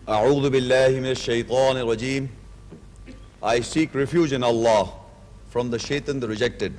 أعوذ بالله من الشيطان الرجيم. I seek refuge in Allah from the shaitan the rejected.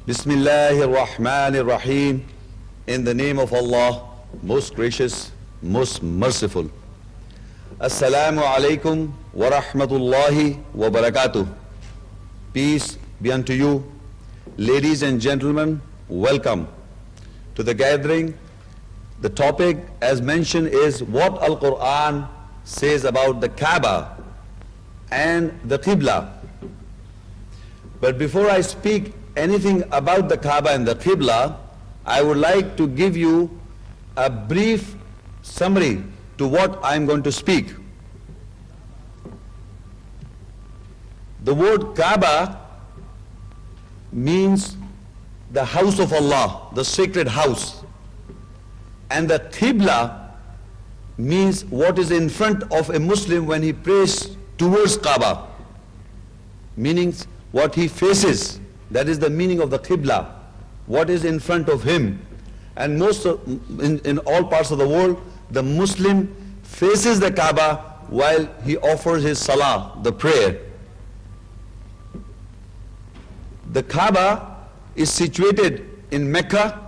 Bismillahir Rahmanir Rahim. In the name of Allah, most gracious, most merciful. Assalamu alaikum wa rahmatullahi wa barakatuh. Peace be unto you. Ladies and gentlemen, welcome to the gathering. The topic, as mentioned, is what Al-Quran says about the Kaaba and the Qibla. But before I speak anything about the Kaaba and the Qibla, I would like to give you a brief summary to what I'm going to speak. The word Kaaba means the house of Allah, the sacred house. And the Qibla means what is in front of a Muslim when he prays towards Kaaba, meaning what he faces. That is the meaning of the Qibla, what is in front of him. And in all parts of the world, the Muslim faces the Kaaba while he offers his salah, the prayer. The Kaaba is situated in Mecca,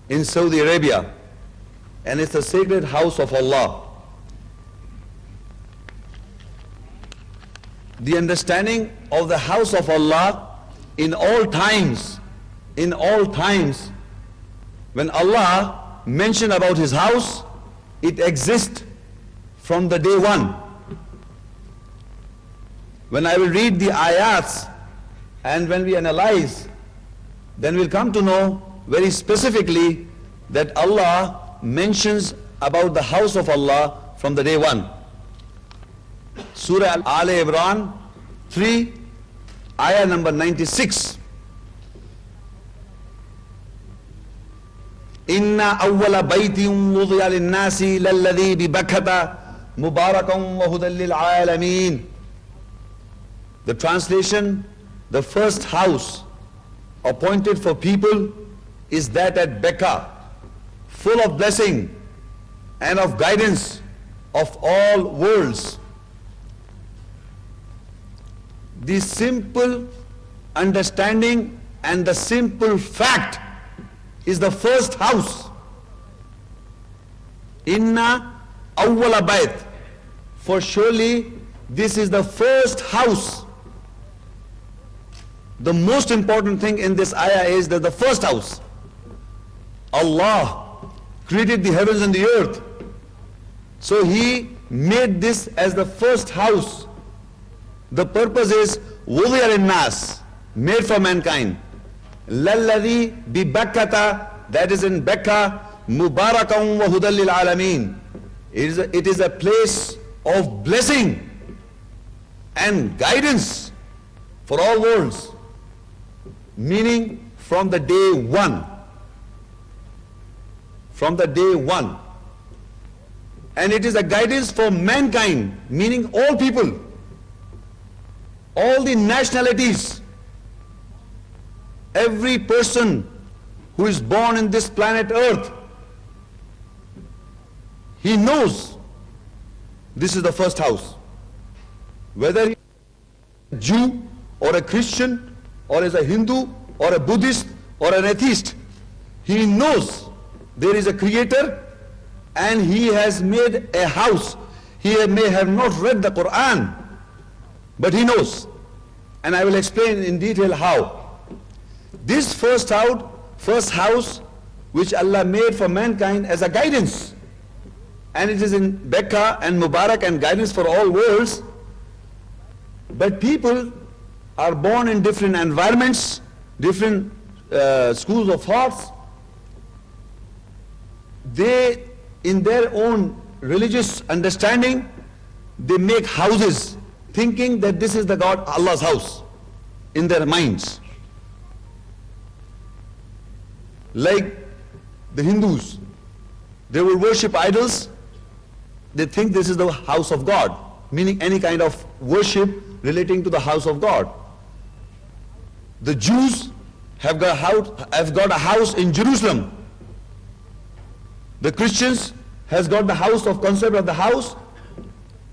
in Saudi Arabia, and it's the sacred house of Allah. The understanding of the house of Allah in all times, when Allah mentioned about His house, it exists from the day one. When I will read the ayats and when we analyze, then we'll come to know very specifically that Allah mentions about the house of Allah from the day one. Surah Aal-e-Imran 3, ayah number 96. Inna awwala baytin wudi'a lin-nasi lalladhi bi Bakkata mubarakan wa hudan lil alamin. The translation: the first house appointed for people is that at Becca, full of blessing and of guidance of all worlds. The simple understanding and the simple fact is the first house. Inna awwala bayt, for surely this is the first house. The most important thing in this ayah is that the first house, Allah created the heavens and the earth. So He made this as the first house. The purpose is wudi'a lin-nas, made for mankind. Lalladhi bi Bakkata, that is in Becca, mubarakan wa hudan lil alamin. It is a place of blessing and guidance for all worlds. Meaning from the day one. From the day one. And it is a guidance for mankind, meaning all people, all the nationalities. Every person who is born in this planet Earth, he knows this is the first house. Whether he is a Jew or a Christian or is a Hindu or a Buddhist or an atheist, he knows there is a creator and he has made a house. He may have not read the Quran, but he knows. And I will explain in detail how. This first house which Allah made for mankind as a guidance, and it is in Becca and Mubarak and guidance for all worlds. But people are born in different environments, different schools of thoughts. They, in their own religious understanding, they make houses thinking that this is the God, Allah's house, in their minds. Like the Hindus, they will worship idols. They think this is the house of God, meaning any kind of worship relating to the house of God. The Jews have got a house in Jerusalem. The Christians has got the house of concept of the house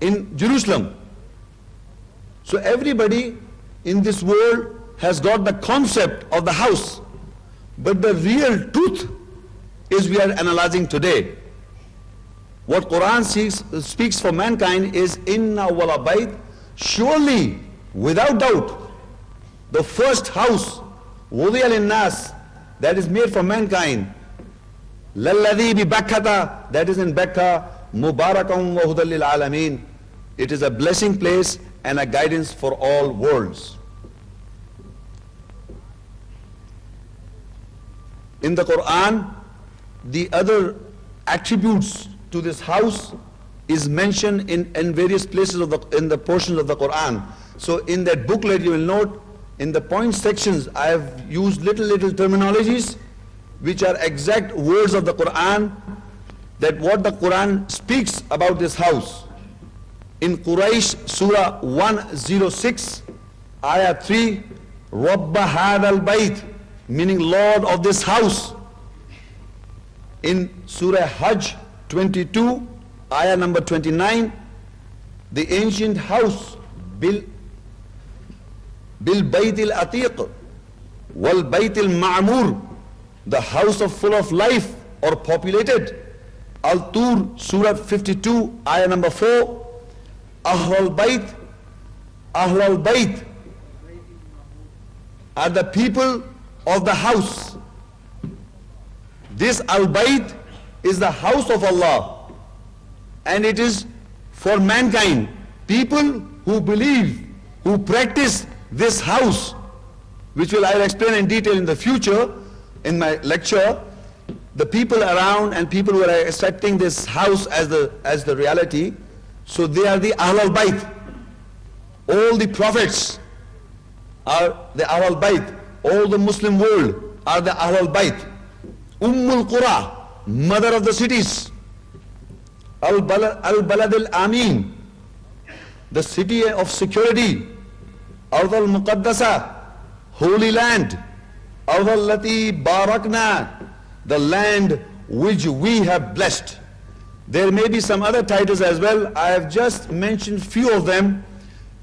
in Jerusalem. So everybody in this world has got the concept of the house, but the real truth is we are analyzing today. What Quran speaks for mankind is inna wala bayt, surely, without doubt, the first house, wudiya lin-nas, that is made for mankind, lalladhi bi Bakkata, that is in Becca, mubarakam wa hudan lil alamin, it is a blessing place and a guidance for all worlds. In the Quran, the other attributes to this house is mentioned in various places in the portions of the Quran. So in that booklet you will note, in the point sections I have used little terminologies which are exact words of the Quran, that what the Quran speaks about this house. In Quraish Surah 106, Ayah 3, Rabba hadal bayt, meaning Lord of this house. In Surah Hajj 22, Ayah number 29, the ancient house, Bil Baitil Atiq, Wal Baitil Ma'mur, the house of full of life or populated. Al-Toor, Surah 52, Ayah number 4, Ahlul Bait are the people of the house. This Al-Bait is the house of Allah, and it is for mankind, people who believe, who practice this house, which I'll explain in detail in the future in my lecture. The people around and people who are accepting this house as the reality, so they are the Ahlul Bait. All the prophets are the Ahlul Bait. All the Muslim world are the Ahlul Bait. Ummul Qura, mother of the cities. Al-Balad al-Amin, the city of security. Ard al-Muqaddasa, holy land. Ard al-Lati Barakna, the land which we have blessed. There may be some other titles as well. I have just mentioned few of them,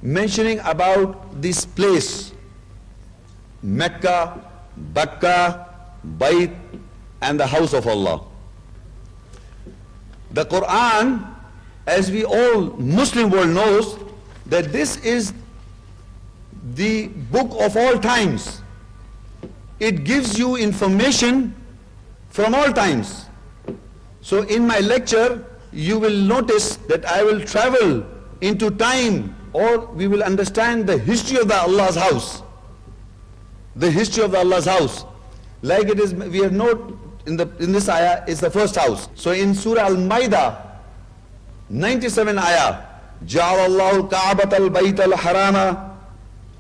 mentioning about this place, Mecca, Bakka, Bait, and the house of Allah. The Quran, as we all Muslim world knows, that this is the book of all times. It gives you information from all times. So in my lecture, you will notice that I will travel into time, or we will understand the history of the Allah's house. The history of the Allah's house. Like it is, we have noted in this ayah is the first house. So in Surah Al-Maidah, 97 ayah, جَعَلَ اللَّهُ الْكَعْبَةَ الْبَيْتَ الْحَرَامَ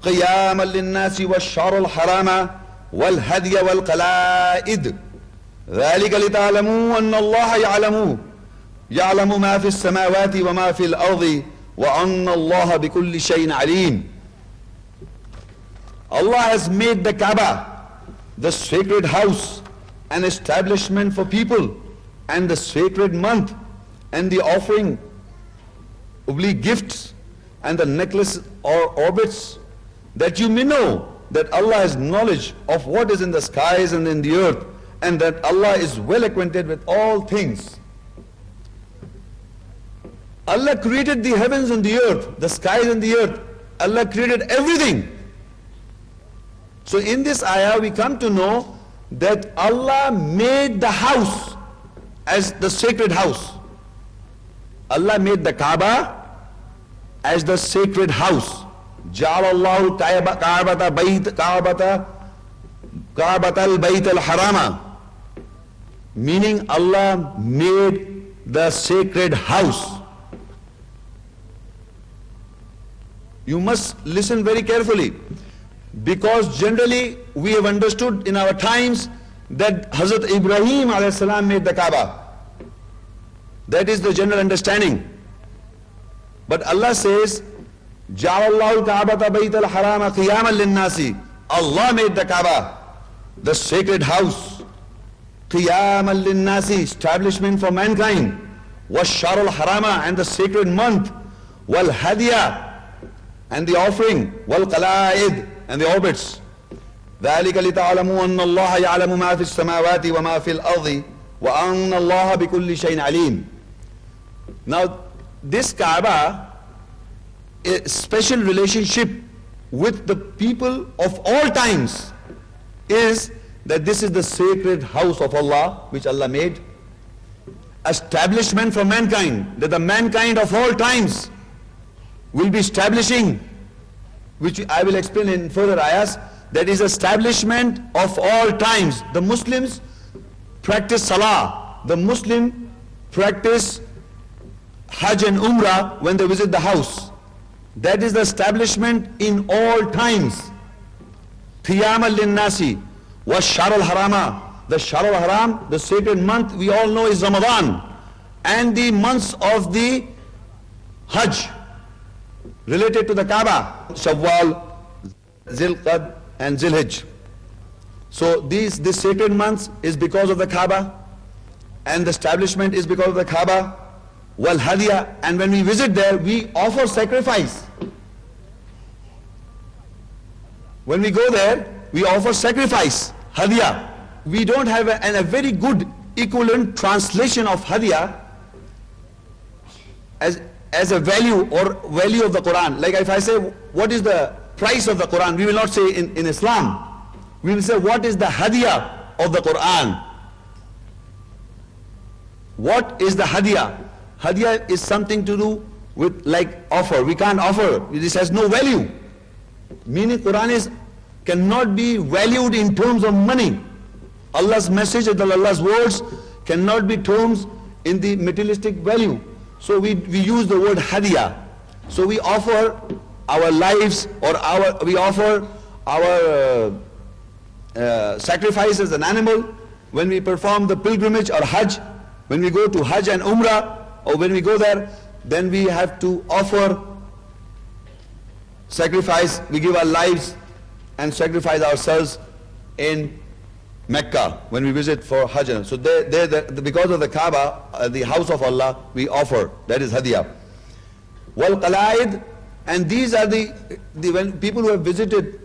قِيَامًا لِلنَّاسِ وَالشَّعْرَ الْحَرَامَ وَالْهَدْيَ وَالْقَلَائِدِ ذَلِكَ لِتَعْلَمُوا أَنَّ اللَّهَ يَعْلَمُ مَا فِي السَّمَاوَاتِ وَمَا فِي الْأَرْضِ وَأَنَّ اللَّهَ بِكُلِّ شَيْءٍ عَلِيمٌ. Allah has made the Kaaba, the sacred house, an establishment for people, and the sacred month, and the offering, oblique gifts, and the necklace or orbits, that you may know that Allah has knowledge of what is in the skies and in the earth, and that Allah is well acquainted with all things. Allah created the heavens and the earth, the skies and the earth. Allah created everything. So in this ayah we come to know that Allah made the house as the sacred house. Allah made the Kaaba as the sacred house. جَعَلَ اللَّهُ كَعْبَةَ الْبَيْتَ الْحَرَامَ, meaning Allah made the sacred house. You must listen very carefully, because generally we have understood in our times that Hazrat Ibrahim alayhi salam made the Kaaba. That is the general understanding. But Allah says, جَعَلَ اللَّهُ الْكَعْبَةَ بَيْتَ الْحَرَامَ قِيَامًا لِلنَّاسِ. Allah made the Kaaba, the sacred house, قِيَامًا لِلنَّاسِ, establishment for mankind, وَالشَّارُ الْحَرَامَ, and the sacred month, وَالْهَدْيَ, and the offering, وَالْقَلَائِدِ, and the orbits. ذَلِكَ لِتَعْلَمُوا أَنَّ اللَّهَ يَعْلَمُ مَا فِي السَّمَاوَاتِ وَمَا فِي الْأَرْضِ وَأَنَّ اللَّهَ بِكُلِّ شَيْءٍ عَلِيمٌ. Now, this Kaaba, a special relationship with the people of all times is that this is the sacred house of Allah, which Allah made, establishment for mankind, that the mankind of all times will be establishing, which I will explain in further ayahs. That is establishment of all times. The Muslims practice Salah, the Muslim practice Hajj and Umrah when they visit the house. That is the establishment in all times. Qiyamal linnasi wa Shahr al-Harama. The Shahr al-Haram, the sacred month we all know is Ramadan, and the months of the Hajj related to the Kaaba, Shawwal, Zilqad and Zilhijj. So this sacred months is because of the Kaaba, and the establishment is because of the Kaaba. Wal Hadiya, and when we visit there, we offer sacrifice. When we go there, we offer sacrifice, Hadiya. We don't have a very good equivalent translation of Hadiya as a value or value of the Quran. Like if I say, what is the price of the Quran? We will not say in Islam. We will say, what is the Hadiya of the Quran? What is the Hadiya? Hadiya is something to do with like offer. We can't offer. This has no value. Meaning Quran cannot be valued in terms of money. Allah's message and Allah's words cannot be terms in the materialistic value. So we use the word Hadiya. So we offer our lives, or we offer our sacrifices an animal when we perform the pilgrimage or Hajj. When we go to Hajj and Umrah, or when we go there, then we have to offer sacrifice. We give our lives and sacrifice ourselves in Mecca when we visit for Hajj. So because of the Kaaba, the house of Allah, we offer. That is Hadiya. Wal Qalaid, and these are when people who have visited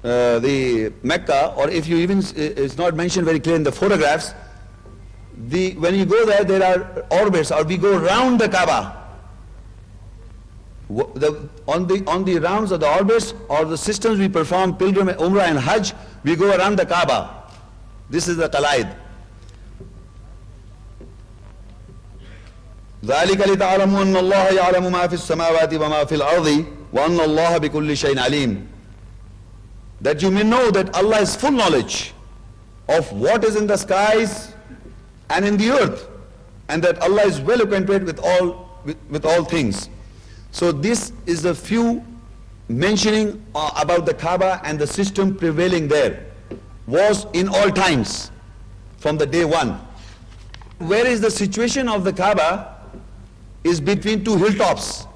the Mecca, or if you even, it's not mentioned very clear in the photographs, when you go there, there are orbits, or we go round the Kaaba. On the rounds of the orbits or the systems we perform pilgrimage, Umrah and Hajj, we go around the Kaaba. This is the Qalaid. ذَلِكَ لِتَعْلَمُوا أَنَّ اللَّهَ يَعْلَمُ مَا فِي السَّمَاوَاتِ وَمَا فِي الْأَرْضِ وَأَنَّ اللَّهَ بِكُلِّ شَيْءٍ عَلِيمٌ. That you may know that Allah has full knowledge of what is in the skies and in the earth, and that Allah is well acquainted with all things. So this is a few mentioning about the Kaaba and the system prevailing there was in all times from the day one. Where is the situation of the Kaaba is between two hilltops.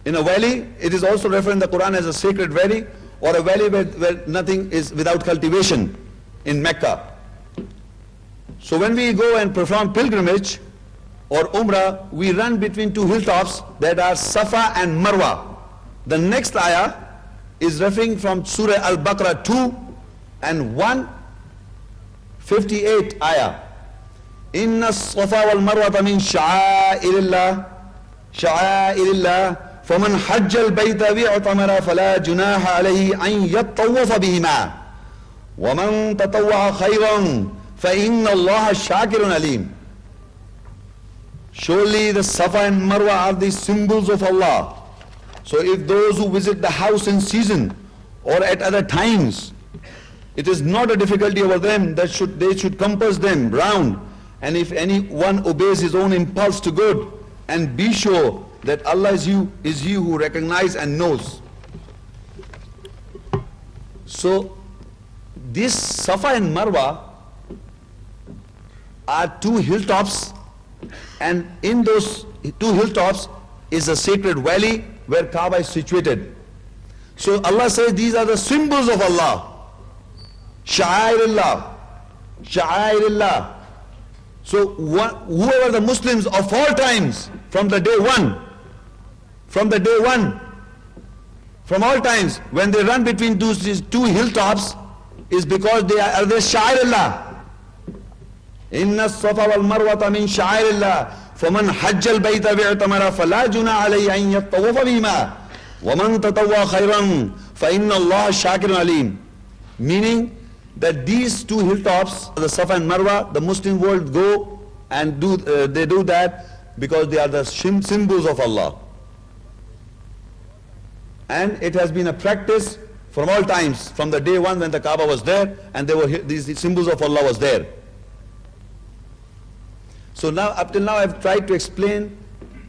In a valley, it is also referred in the Quran as a sacred valley, or a valley where nothing is without cultivation in Mecca. So when we go and perform pilgrimage or Umrah, we run between two hilltops that are Safa and Marwa. The next ayah is referring from Surah Al-Baqara 2 and 158 ayah. Inna as-Safa wal-Marwata min sha'airillah, sha'airillah, faman hajja al-bayta bi'tamara fala junaha alayhi an yattawafa bihima, wa man tatawwa'a khayran fa inna Allaha shakirun alim. Surely the Safa and Marwa are the symbols of Allah. So if those who visit the house in season or at other times, it is not a difficulty over them that they should compass them round. And if anyone obeys his own impulse to good, and be sure that Allah is you who recognizes and knows. So this Safa and Marwa are two hilltops, and in those two hilltops is a sacred valley where Kaaba is situated. So Allah says these are the symbols of Allah. Sha'airillah, Sha'airillah. So whoever the Muslims of all times, from the day one, from all times, when they run between these two hilltops, is because they are the Sha'airullah. Inna as-Safa wal Marwata min Sha'airillah. فَمَنْ حَجَّ الْبَيْتَ بِاعْتَمَرَ فَلَا جُنَاحَ عَلَيْهِ أَنْ يَطَّوَّفَ بِهِمَا وَمَنْ تَطَوَّعَ خَيْرًا فَإِنَّ اللَّهَ شَاكِرٌ عَلِيمٌ. Meaning that these two hilltops, the Safa and Marwa, the Muslim world go and they do that because they are the symbols of Allah. And it has been a practice from all times, from the day one when the Kaaba was there and there were these symbols of Allah was there. So now, up till now, I've tried to explain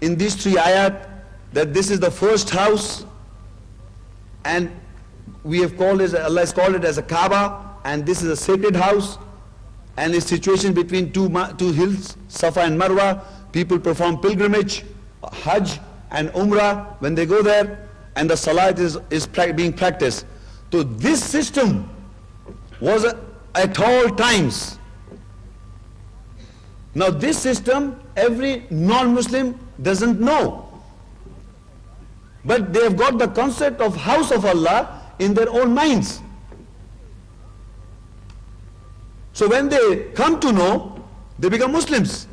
in these three ayat that this is the first house, and we have called it, Allah has called it as a Kaaba, and this is a sacred house, and its situation between two hills, Safa and Marwa. People perform pilgrimage, Hajj and Umrah when they go there, and the Salat is being practiced. So this system was at all times. Now this system, every non-Muslim doesn't know. But they have got the concept of house of Allah in their own minds. So when they come to know, they become Muslims.